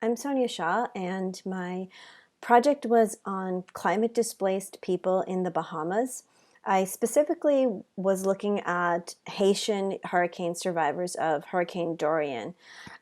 I'm Sonia Shah, and my project was on climate displaced people in the Bahamas. I specifically was looking at Haitian hurricane survivors of Hurricane Dorian.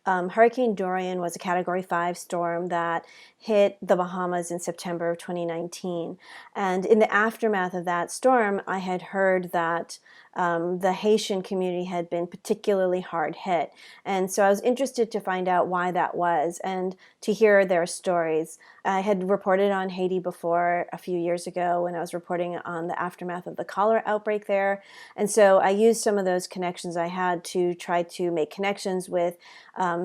Hurricane Dorian was a Category 5 storm that hit the Bahamas in September of 2019. And in the aftermath of that storm, I had heard that the Haitian community had been particularly hard hit. And so I was interested to find out why that was and to hear their stories. I had reported on Haiti before a few years ago when I was reporting on the aftermath of the cholera outbreak there. And so I used some of those connections I had to try to make connections with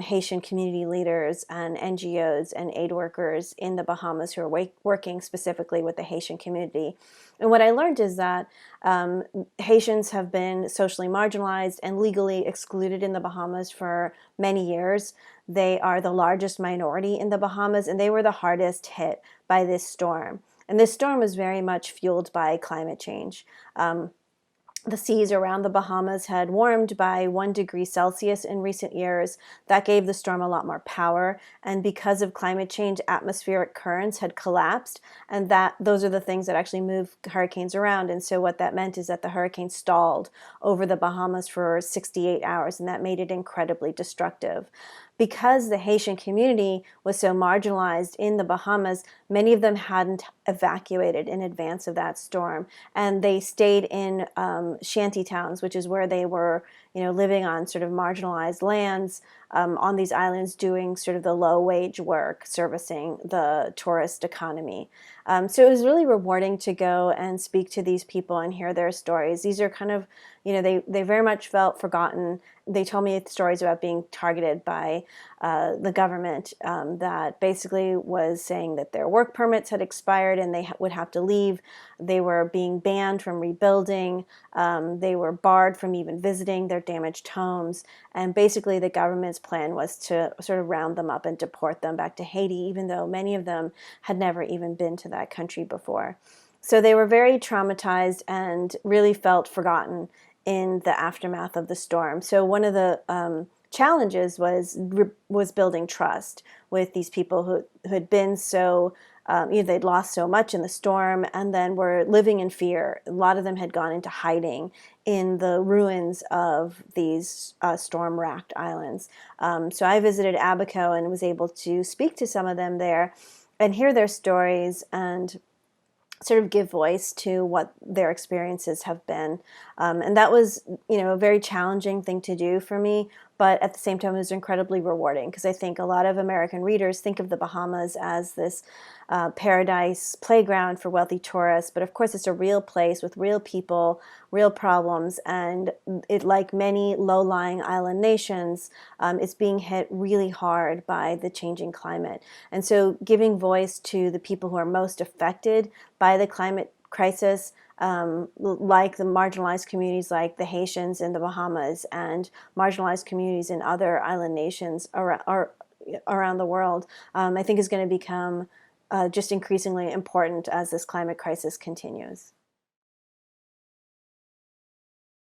Haitian community leaders and NGOs and aid workers in the Bahamas who are working specifically with the Haitian community. And what I learned is that Haitians have been socially marginalized and legally excluded in the Bahamas for many years. They are the largest minority in the Bahamas, and they were the hardest hit by this storm. And this storm was very much fueled by climate change. The seas around the Bahamas had warmed by 1 degree Celsius in recent years. That gave the storm a lot more power. And because of climate change, atmospheric currents had collapsed. And those are the things that actually move hurricanes around. And so what that meant is that the hurricane stalled over the Bahamas for 68 hours, and that made it incredibly destructive. Because the Haitian community was so marginalized in the Bahamas, many of them hadn't evacuated in advance of that storm, and they stayed in shanty towns, which is where they were, living on sort of marginalized lands on these islands, doing sort of the low-wage work, servicing the tourist economy. So it was really rewarding to go and speak to these people and hear their stories. These are kind of, they very much felt forgotten. They told me stories about being targeted by the government that basically was saying that their work permits had expired and they would have to leave. They were being banned from rebuilding. They were barred from even visiting their damaged homes. And basically the government's plan was to sort of round them up and deport them back to Haiti, even though many of them had never even been to that country before. So they were very traumatized and really felt forgotten in the aftermath of the storm. So one of the challenges was building trust with these people who had been so, they'd lost so much in the storm and then were living in fear. A lot of them had gone into hiding in the ruins of these storm-racked islands. So I visited Abaco and was able to speak to some of them there and hear their stories and sort of give voice to what their experiences have been. And that was, a very challenging thing to do for me, but at the same time, it was incredibly rewarding because I think a lot of American readers think of the Bahamas as this paradise playground for wealthy tourists, but of course it's a real place with real people, real problems, and it, like many low-lying island nations, is being hit really hard by the changing climate. And so giving voice to the people who are most affected by the climate crisis, like the marginalized communities like the Haitians in the Bahamas and marginalized communities in other island nations around the world, I think is going to become just increasingly important as this climate crisis continues.